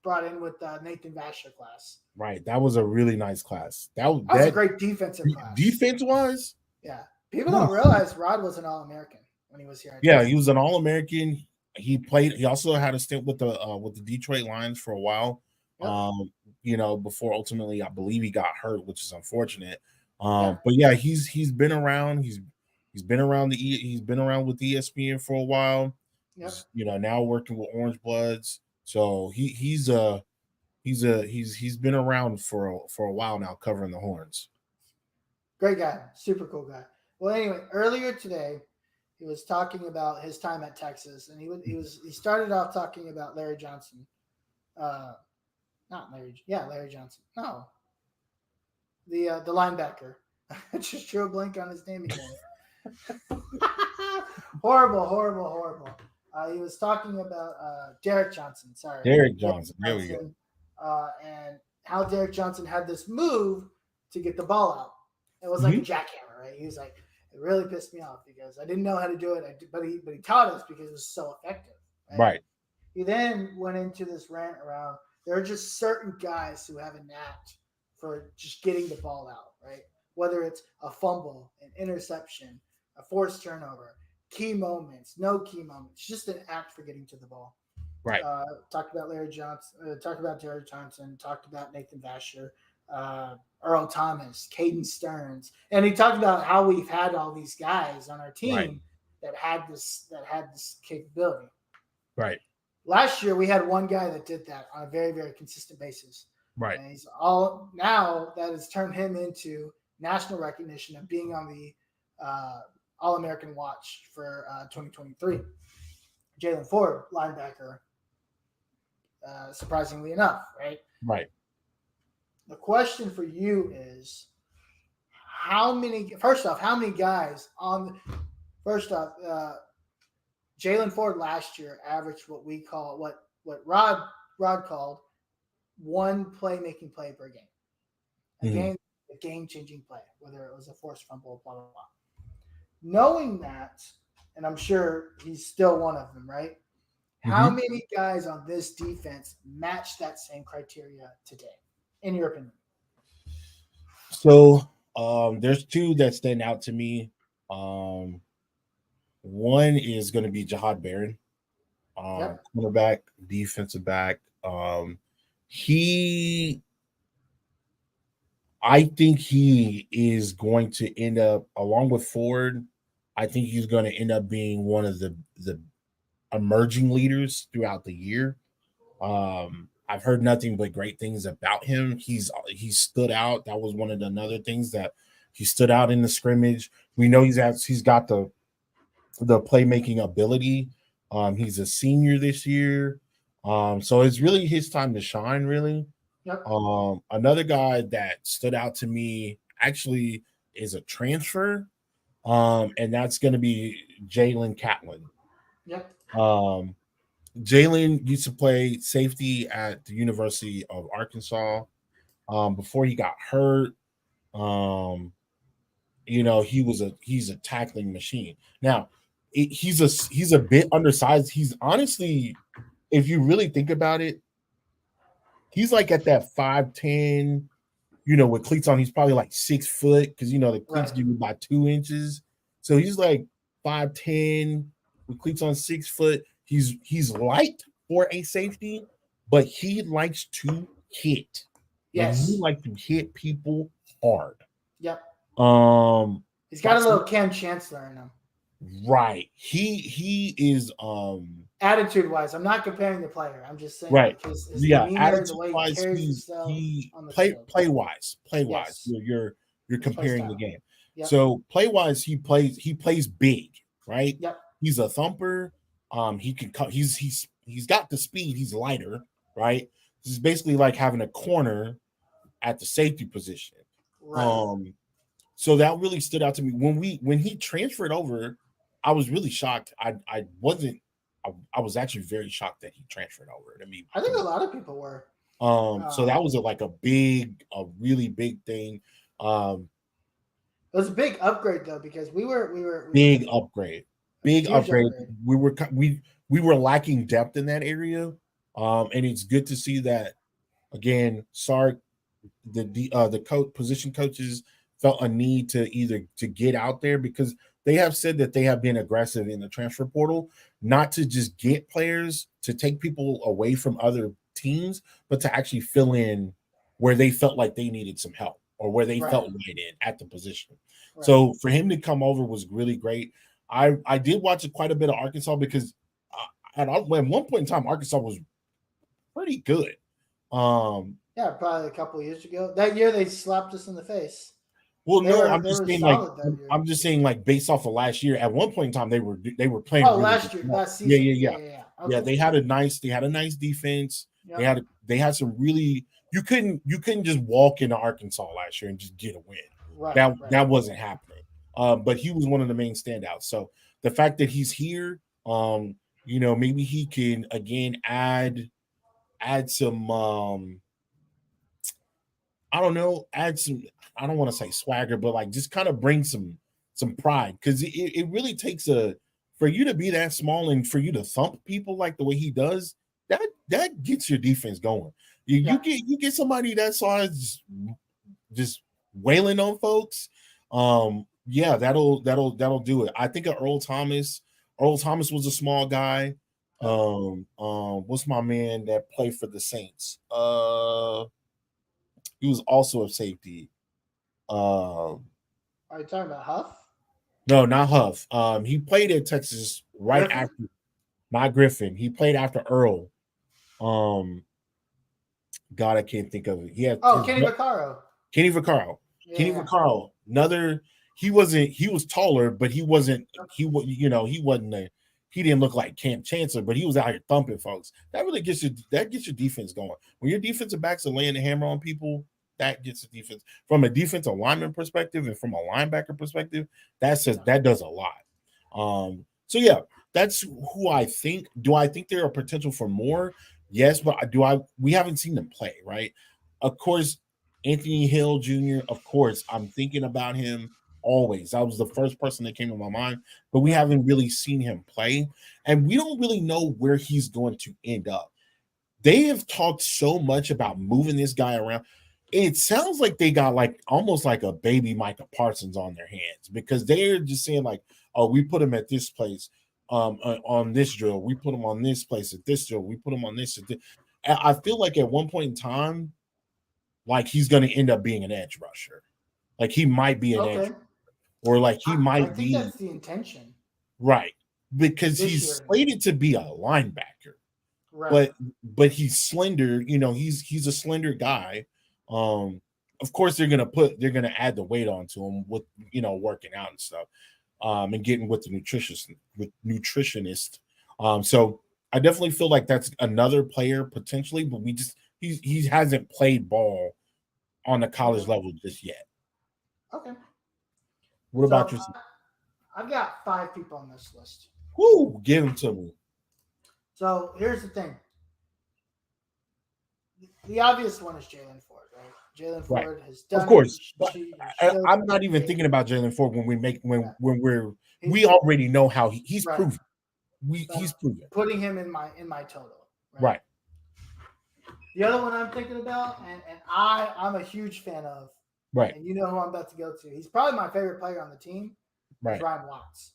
brought in with Nathan Vasher class. Right. That was a really nice class. That was a great defensive class. Defense-wise? Yeah. People don't realize Rod was an All-American when he was here. He was an All-American. He also had a stint with the Detroit Lions for a while. Yep. Before ultimately I believe he got hurt, which is unfortunate. But yeah, he's been around. He's been around he's been around with ESPN for a while. Yep. Now working with Orange Bloods. So he's been around for a while now, covering the Horns. Great guy, super cool guy. Well, anyway, earlier today he was talking about his time at Texas, and he started off talking about Larry Johnson. Larry Johnson. No, the linebacker. I just drew a blank on his name again. Horrible. He was talking about Derek Johnson. Sorry, Derek Johnson. There we go. And how Derek Johnson had this move to get the ball out. It was like a jackhammer, right? He was like, it really pissed me off because I didn't know how to do it. But he taught us because it was so effective. Right. He then went into this rant around there are just certain guys who have a knack for just getting the ball out, right? Whether it's a fumble, an interception, a forced turnover, key moments, no key moments, just an act for getting to the ball. Right. Talked about Larry Johnson, talked about Derek Johnson, talked about Nathan Vasher, Earl Thomas, Caden Stearns. And he talked about how we've had all these guys on our team that had this capability. Right. Last year we had one guy that did that on a very, very consistent basis. Right. And now that has turned him into national recognition of being on the All-American watch for 2023. Jalen Ford, linebacker, surprisingly enough, right? Right. The question for you is how many guys Jalen Ford last year averaged what we call what Rod called one playmaking play per game. A game-changing play, whether it was a forced fumble, blah, blah, blah. Knowing that, and I'm sure he's still one of them, right? How many guys on this defense match that same criteria today, in your opinion? So there's two that stand out to me. One is going to be Jahad Barron, cornerback, defensive back. I think he is going to end up, along with Ford, I think he's going to end up being one of emerging leaders throughout the year. I've heard nothing but great things about him. He stood out. That was one of the another things that he stood out in the scrimmage. We know he's got the playmaking ability. He's a senior this year. So it's really his time to shine, really. Yep. Another guy that stood out to me actually is a transfer. And that's going to be Jalen Catlin. Yep. Jalen used to play safety at the University of Arkansas. Before he got hurt, he's a tackling machine. Now, he's a bit undersized. He's honestly, if you really think about it, he's like at that 5'10", with cleats on. He's probably like 6 foot because the cleats give you about 2 inches. So he's like 5'10" with cleats on 6 foot. He's light for a safety, but he likes to hit. Yes. And he likes to hit people hard. Yep. He's got a little Cam Chancellor in him. Right. He is attitude wise. I'm not comparing the player. I'm just saying right. His attitude wise, he play wise. Yes. You're comparing the game. Yep. So play wise, he plays big, right? Yep. He's a thumper. He can cut. He's got the speed. He's lighter, right? This is basically like having a corner at the safety position. Right. So that really stood out to me when he transferred over. I was really shocked. I was actually very shocked that he transferred over. I think a lot of people were. So that was a really big thing. It was a big upgrade though because we were big upgrade. Big upgrade. We were lacking depth in that area, and it's good to see that again. Sark, the position coaches felt a need to get out there because they have said that they have been aggressive in the transfer portal, not to just get players to take people away from other teams, but to actually fill in where they felt like they needed some help or where they felt right in at the position. Right. So for him to come over was really great. I did watch quite a bit of Arkansas because at one point in time, Arkansas was pretty good. Yeah, probably a couple of years ago. That year they slapped us in the face. Well, I'm just saying like based off of last year. At one point in time, they were playing. Oh, last season. Yeah. Okay. Yeah, they had a nice defense. Yep. They had some really. You couldn't just walk into Arkansas last year and just get a win. Right. That wasn't happening. But he was one of the main standouts. So the fact that he's here, maybe he can again add some. I don't know, add some. I don't want to say swagger, but like just kind of bring some pride because it really takes for you to be that small and for you to thump people like the way he does. That gets your defense going. You get somebody that size just wailing on folks. Yeah, that'll do it. I think of Earl Thomas. Earl Thomas was a small guy. What's my man that played for the Saints? He was also a safety. Are you talking about Huff? No, not Huff. He played at Texas after, not Griffin. He played after Earl. God, I can't think of it. Kenny Vaccaro. Kenny Vaccaro. Yeah. Kenny Vaccaro. He was taller, but he wasn't. He didn't look like Cam Chancellor, but he was out here thumping folks. That really gets your defense going. When your defensive backs are laying the hammer on people, that gets the defense from a defensive lineman perspective and from a linebacker perspective. That does a lot. So yeah, that's who I think. Do I think there are potential for more? Yes, but we haven't seen them play, right? Of course, Anthony Hill Jr., of course, I'm thinking about him always. That was the first person that came to my mind, but we haven't really seen him play, and we don't really know where he's going to end up. They have talked so much about moving this guy around. It sounds like they got like almost like a baby Micah Parsons on their hands because they're just saying like, oh, we put him at this place on this drill. We put him on this place at this drill. We put him on this. I feel like at one point in time, like he's going to end up being an edge rusher. Like he might be an edge, or like he might be. That's the intention, right? because This he's year. slated to be a linebacker. Right. But he's slender, he's a slender guy. Of course they're gonna add the weight onto him with working out and stuff, and getting with the nutritionist. So I definitely feel like that's another player potentially, but he hasn't played ball on the college level just yet. Okay. What about you? I've got 5 people on this list. Whoo, give them to me. So here's the thing. The obvious one is Jalen Ford, right? Jalen Ford has done. Of course, it. I'm not even thinking about Jalen Ford we already know how he's proven. He's proven. Putting him in my total. Right. The other one I'm thinking about, and I'm a huge fan of. Right. And you know who I'm about to go to. He's probably my favorite player on the team. Right. Ryan Watts.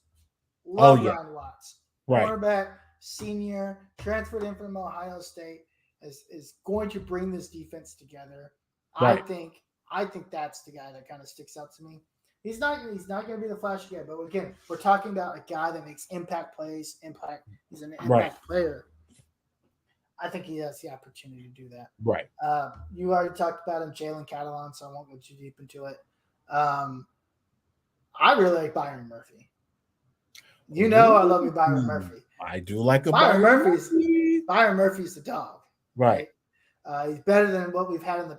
Love yeah. Ryan Watts. Right. Cornerback, senior, transferred in from Ohio State, is going to bring this defense together. Right. I think that's the guy that kind of sticks out to me. He's not going to be the flashy guy, but again, we're talking about a guy that makes impact plays. He's an impact player. I think he has the opportunity to do that. Right. You already talked about him, Jalen Catalon, so I won't go too deep into it. I really like Byron Murphy. I love me Byron Murphy. I do like Byron Murphy. Byron Murphy's the dog. Right. He's better than what we've had in the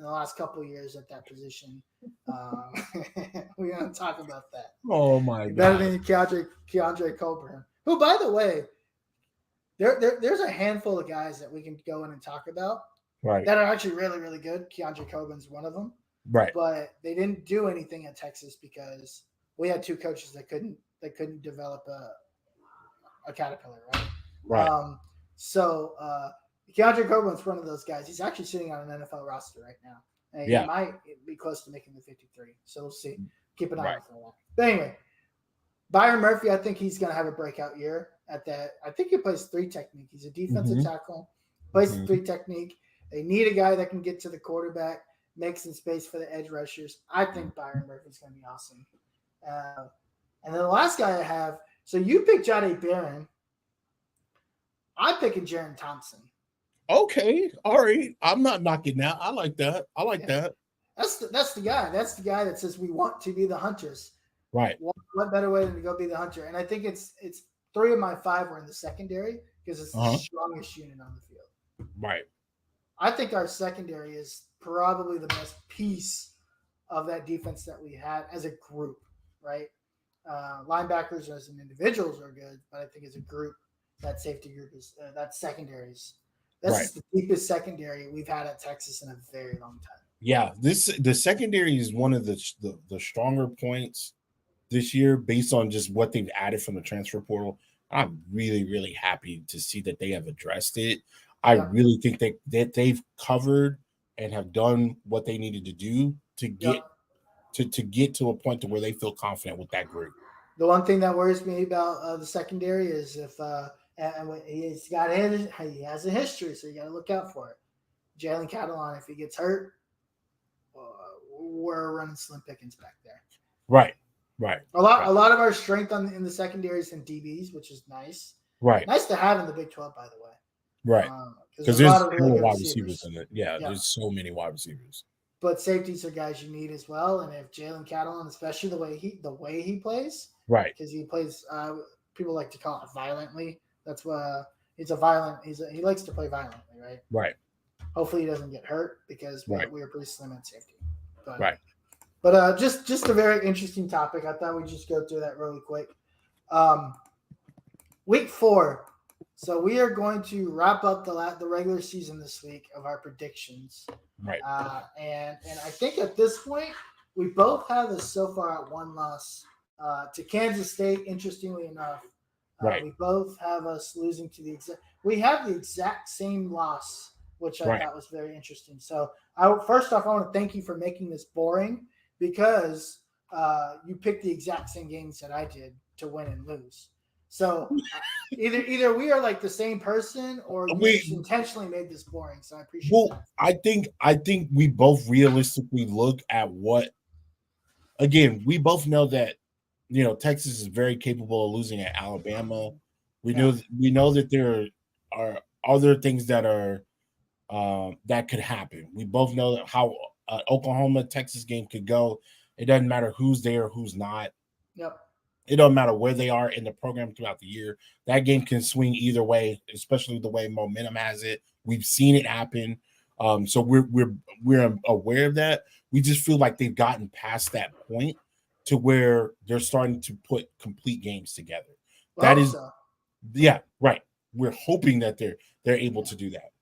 last couple of years at that position. We're going to talk about that. Oh my God. Better than Keandre Coburn, who, by the way, there's a handful of guys that we can go in and talk about that are actually really, really good. Keandre Coburn's one of them. Right. But they didn't do anything at Texas because we had 2 coaches that couldn't develop a caterpillar, right? Right. So Keandre Coburn's one of those guys. He's actually sitting on an NFL roster right now. And he might be close to making the 53. So we'll see. Keep an eye out for that. But anyway, Byron Murphy, I think he's going to have a breakout year at that. I think he plays 3 technique. He's a defensive tackle, plays 3 technique. They need a guy that can get to the quarterback, make some space for the edge rushers. I think Byron Murphy's going to be awesome. And then the last guy I have, so you picked Jahdae Barron. I'm picking Jaron Thompson. Okay. All right. I'm not knocking that. I like that. That. That's the guy. That's the guy that says we want to be the hunters. Right. What better way than to go be the hunter? And I think it's 3 of my 5 were in the secondary because it's the strongest unit on the field. Right. I think our secondary is probably the best piece of that defense that we had as a group, right? Linebackers as an individuals are good, but I think as a group, that safety group is that secondaries. That's the deepest secondary we've had at Texas in a very long time. Yeah, the secondary is one of the stronger points this year based on just what they've added from the transfer portal. I'm really, really happy to see that they have addressed it. I really think that they've covered and have done what they needed to do to get to get to a point to where they feel confident with that group. The one thing that worries me about the secondary is if he has a history, so you got to look out for it. Jalen Catalon, if he gets hurt, we're running slim pickings back there. Right. A lot of our strength in the secondaries and DBs, which is nice. Right. Nice to have in the Big 12, by the way. Right. Because there's a lot of really wide receivers in it. Yeah, there's so many wide receivers. But safeties are guys you need as well. And if Jalen Catalon, especially the way he plays, right? Because he plays, people like to call it violently. That's why he likes to play violently, right? Right. Hopefully he doesn't get hurt because we are pretty slim at safety. But just a very interesting topic. I thought we'd just go through that really quick. Week 4. So we are going to wrap up the regular season this week of our predictions. Right. And I think at this point, we both have us so far at 1 loss to Kansas State, interestingly enough. Right. We both have us losing to we have the exact same loss, which I thought was very interesting. So first off, I want to thank you for making this boring because you picked the exact same games that I did to win and lose. So either we are like the same person or you intentionally made this boring. So I appreciate that. I think we both realistically look at what, again, we both know that Texas is very capable of losing at Alabama. We Yeah. know that there are other things that are that could happen. We both know how Oklahoma Texas game could go. It doesn't matter who's there, who's not. Yep. It doesn't matter where they are in the program throughout the year. That game can swing either way, especially the way momentum has it. We've seen it happen. So we're aware of that. We just feel like they've gotten past that point to where they're starting to put complete games together. Well, That is, so. yeah, right. We're hoping that they're able to do that.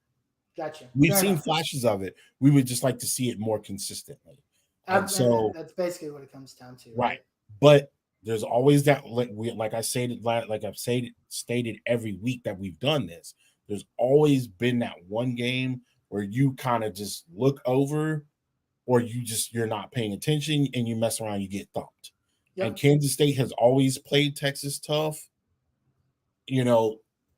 Gotcha. We've Fair seen enough. flashes of it. We would just like to see it more consistently. And And so, that's basically what it comes down to, right. But there's always that, like I said, like I've stated every week that we've done this. There's always been that one game where you kind of just look over, or you're not paying attention and you mess around, you get thumped. Yep. And Kansas State has always played Texas tough.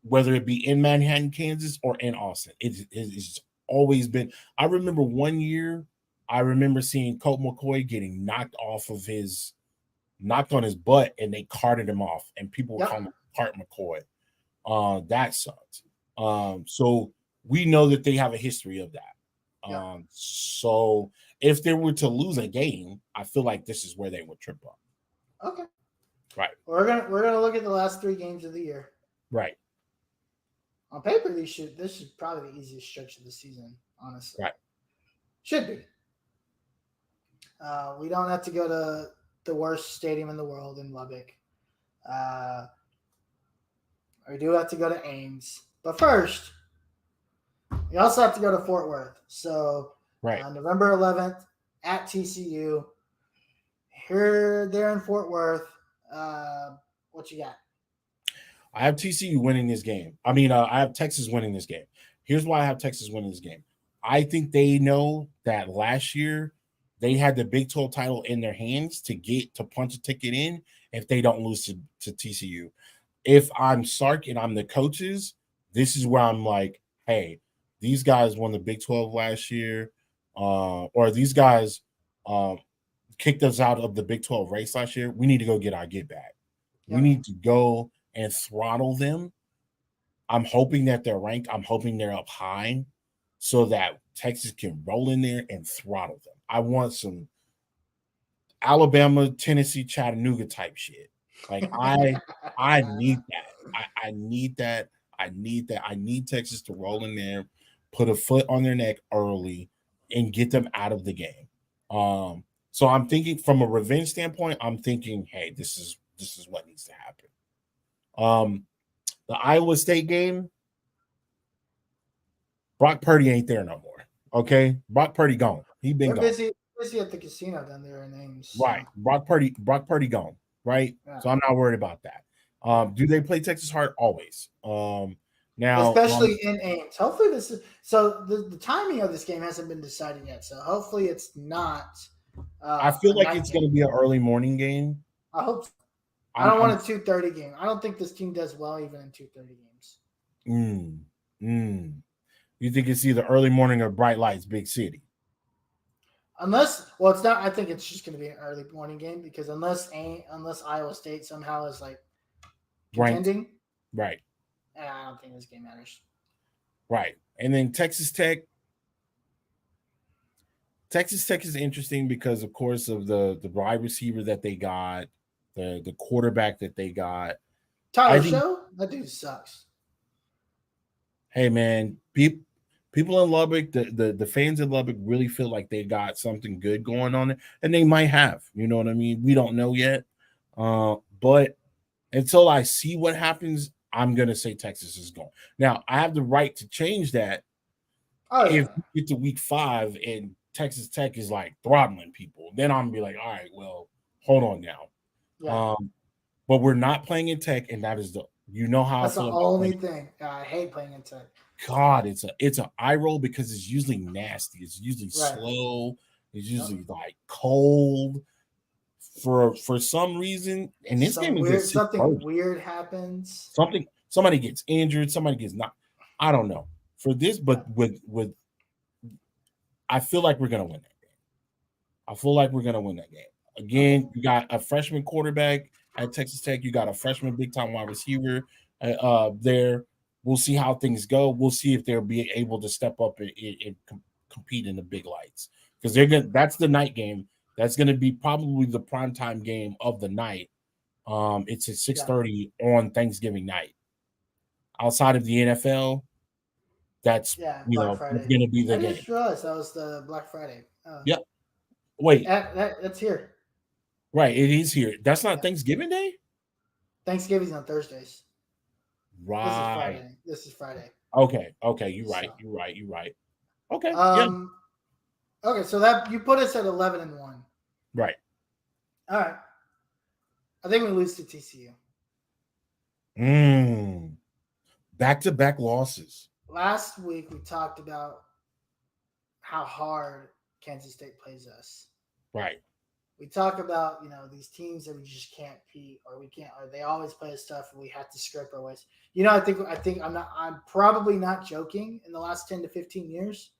Whether it be in Manhattan, Kansas, or in Austin, it's always been. I remember one year, I remember seeing Colt McCoy getting knocked on his butt, and they carted him off, and people were calling him Cart McCoy. That sucked. So we know that they have a history of that. So if they were to lose a game, I feel like this is where they would trip up. Okay. Right. We're gonna look at the last 3 games of the year. Right. On paper, this should probably the easiest stretch of the season, honestly. Right. Should be. We don't have to go to the worst stadium in the world in Lubbock. We do have to go to Ames. But first, we also have to go to Fort Worth. So right. November 11th at TCU. Here, there in Fort Worth. What you got? I have TCU winning this game. I have Texas winning this game. Here's why I have Texas winning this game. I think they know that last year they had the Big 12 title in their hands to punch a ticket in if they don't lose to TCU. If I'm Sark and I'm the coaches, this is where I'm like, hey, these guys won the Big 12 last year, or these guys kicked us out of the Big 12 race last year. We need to go get our get back. Yep. We need to go and throttle them. I'm hoping that they're ranked. I'm hoping they're up high so that Texas can roll in there and throttle them. I want some Alabama, Tennessee, Chattanooga type shit. Like I need that. I need that. I need that. I need Texas to roll in there, put a foot on their neck early, and get them out of the game. So I'm thinking from a revenge standpoint, I'm thinking, hey, this is what needs to happen. The Iowa State game, Brock Purdy ain't there no more. Okay, Brock Purdy gone. He been gone. Busy at the casino down there in Ames. Right, Brock Purdy gone. Right, so I'm not worried about that. Do they play Texas hard? Always. Now, especially in Ames. Hopefully, this is so. The timing of this game hasn't been decided yet. So hopefully, it's not. I feel like it's going to be an early morning game. I hope so. I don't want a 2:30 game. I don't think this team does well even in 2:30 games. You think it's either early morning or bright lights, big city? Unless, well, it's not. I think it's just going to be an early morning game because unless Iowa State somehow is like contending, right? I don't think this game matters. Right, and then Texas Tech. Texas Tech is interesting because, of course, of the wide receiver that they got, the quarterback that they got. Tyler Show? That dude sucks. Hey, man, people in Lubbock, the fans in Lubbock really feel like they got something good going on there, and they might have. You know what I mean? We don't know yet. But until I see what happens, I'm going to say Texas is going. Now, I have the right to change that if we get to week 5 and Texas Tech is like throttling people. Then I'm going to be like, all right, well, hold on now. Yeah. But we're not playing in Tech, and that is how that's the only thing. I hate playing in Tech. God, it's an eye roll because it's usually nasty. It's usually slow. It's usually like cold for some reason. And this game is something weird happens. Somebody gets injured. Somebody gets knocked. I don't know for this, but with I feel like we're gonna win that game. I feel like we're gonna win that game. Again, you got a freshman quarterback at Texas Tech. You got a freshman big time wide receiver there. We'll see how things go. We'll see if they'll be able to step up and compete in the big lights, because that's the night game. That's going to be probably the primetime game of the night. It's at 6:30 on Thanksgiving night. Outside of the NFL, that's Black Friday. going to be the game. I just realized that was the Black Friday. Yep. Wait, that's here. Right, it is here. That's not Thanksgiving Day. Thanksgiving's on Thursdays. Right. This is Friday. Okay. You're right. Okay. Okay, so that you put us at 11-1. Right. All right. I think we lose to TCU. Back-to-back losses. Last week we talked about how hard Kansas State plays us. Right. We talk about, these teams that we just can't beat, or they always play us tough and we have to scrape our ways. I think I'm probably not joking. In the last 10 to 15 years,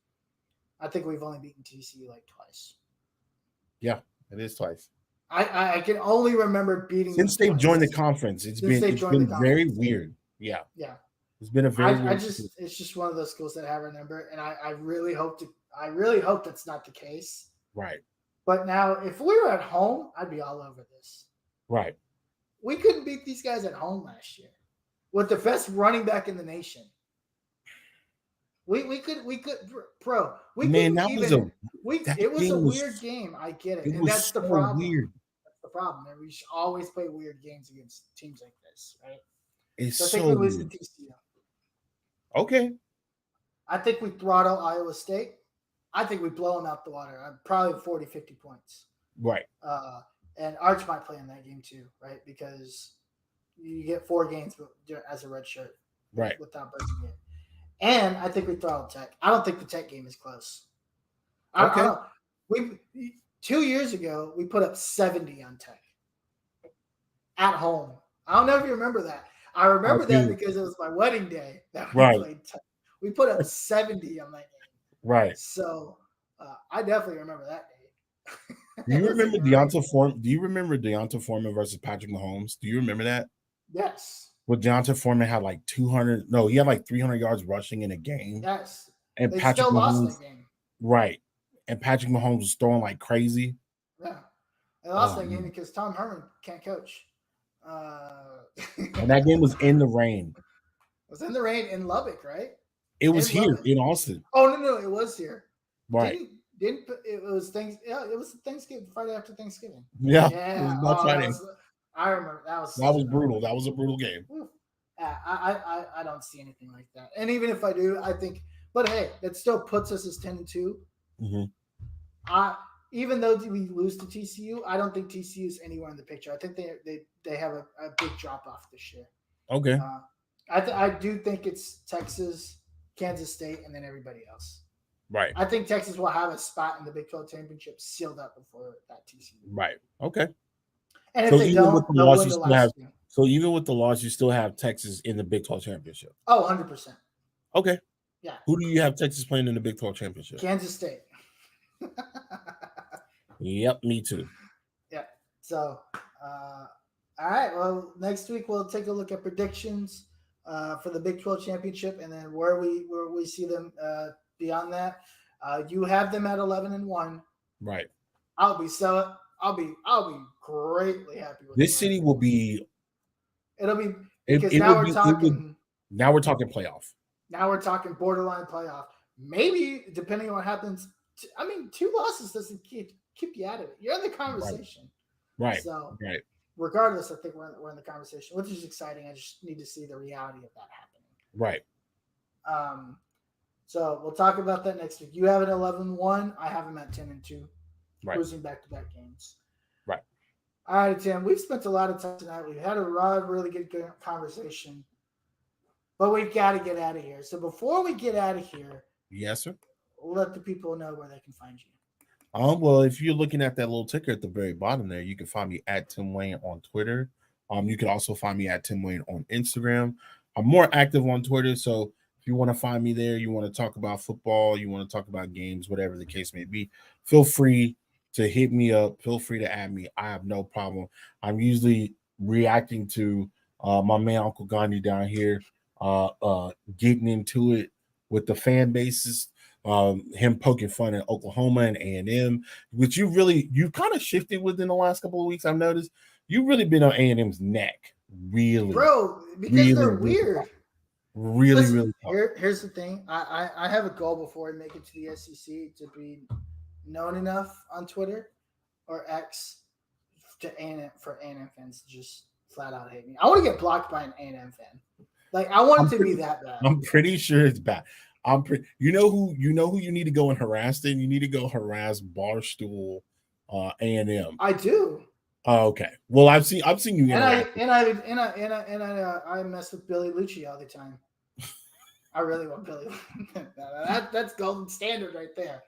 I think we've only beaten TCU like twice. Yeah, it is twice. I can only remember beating since they've joined the conference. It's been very weird. Yeah. Yeah. It's been a very weird. It's just one of those schools that I have remember, and I really hope that's not the case. Right. But now, if we were at home, I'd be all over this. Right. We couldn't beat these guys at home last year with the best running back in the nation. We could, bro. It was a weird game. I get it, and that's the problem. Weird. That's the problem. And we should always play weird games against teams like this, right? It's I think we lose to TCU. Okay. I think we throttle Iowa State. I think we blow them out the water. Probably 40, 50 points. Right. And Arch might play in that game too, right? Because you get 4 games as a red shirt. Right. Without breaking it. And I think we throttle Tech. I don't think the Tech game is close. Okay. 2 years ago, we put up 70 on Tech. At home. I don't know if you remember that. I remember that because it was my wedding day that we played Tech. We put up 70 on that game. Right. So I definitely remember that day. Do you remember Deonta Foreman? Do you remember Deonta Foreman versus Patrick Mahomes? Do you remember that? Yes. Well, Deonta Foreman had like 200. No, he had like 300 yards rushing in a game. Yes. And they Patrick still Mahomes, lost that game. Right. And Patrick Mahomes was throwing like crazy. Yeah. They lost that game because Tom Herman can't coach. And that game was in the rain. It was in the rain in Lubbock, right? It was here in Austin. Oh no, it was here. Right. It was it was Thanksgiving, Friday after Thanksgiving. Yeah. Yeah. It was not Friday. I remember that was brutal. That was a brutal game. I don't see anything like that. And even if I do, I think, but hey, that still puts us as 10-2. Mm-hmm. Even though we lose to TCU, I don't think TCU is anywhere in the picture. I think they have a big drop off this year. Okay. I do think it's Texas, Kansas State, and then everybody else. Right. I think Texas will have a spot in the Big 12 championship sealed up before that TCU. Right. Okay. And if they don't, they'll win the last game. So even with the loss, you still have Texas in the Big 12 championship. Oh, 100%. Okay. Yeah. Who do you have Texas playing in the Big 12 championship? Kansas State. Yep, me too. Yeah. So, all right. Well, next week we'll take a look at predictions for the Big 12 championship, and then where we see them beyond that. You have them at 11-1. Right. I'll be greatly happy with this city. Will be. It'll be because now we're talking. Now we're talking playoff. Now we're talking borderline playoff. Maybe depending on what happens. 2 losses doesn't keep you out of it. You're in the conversation. Right. So right. Regardless, I think we're in the conversation, which is exciting. I just need to see the reality of that happening. Right. So we'll talk about that next week. You have it 11-1. I have them at 10-2. Right. Losing back-to-back games. Right. All right, Tim. We've spent a lot of time tonight. We've had a really good conversation, but we've got to get out of here. So before we get out of here, yes, sir. Let the people know where they can find you. Well, if you're looking at that little ticker at the very bottom there, you can find me at Tim Wayne on Twitter. You can also find me at Tim Wayne on Instagram. I'm more active on Twitter, so if you want to find me there, you want to talk about football, you want to talk about games, whatever the case may be, feel free to hit me up. Feel free to add me. I have no problem. I'm usually reacting to my man Uncle Gandhi down here getting into it with the fan bases, him poking fun at Oklahoma and A&M, which you kind of shifted within the last couple of weeks. I've noticed you've really been on A&M's neck, really, bro, because really, they're really weird. Really, Listen, really tough. Here's the thing. I have a goal before I make it to the SEC to be known enough on Twitter or X for A&M fans to just flat out hate me. I want to get blocked by an A&M fan. Like, I want it to be that bad. I'm pretty sure it's bad. You know who you need to go and harass. Then you need to go harass Barstool, A&M. I do. Oh, okay. Well, I've seen you. And I mess with Billy Lucci all the time. I really want Billy. That's golden standard right there.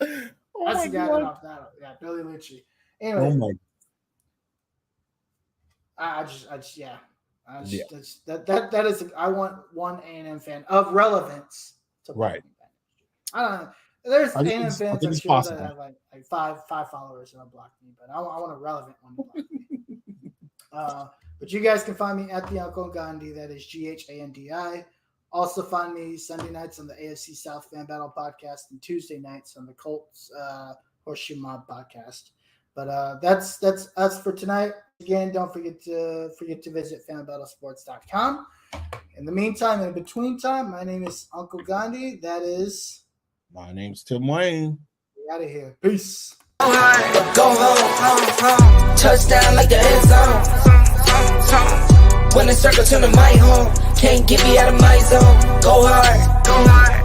That's the guy off that. Yeah, Billy Lucci. Anyway, I want one A&M fan of relevance to right. I don't know. There's A&M fans that have like five followers that'll block me, but I want a relevant one to block me. But you guys can find me at the Uncle Gandhi. That is GHANDI. Also find me Sunday nights on the AFC South Fan Battle podcast and Tuesday nights on the Colts Horseshoe Mob podcast. But that's us for tonight. Again, don't forget to visit fanbattlesports.com. In the meantime, in between time, my name is Uncle Gandhi. That is my name's Tim Wayne. We're out of here. Peace. Go home. Touchdown like the end zone. When the circle turn to my home, can't get me out of my zone. Go hard.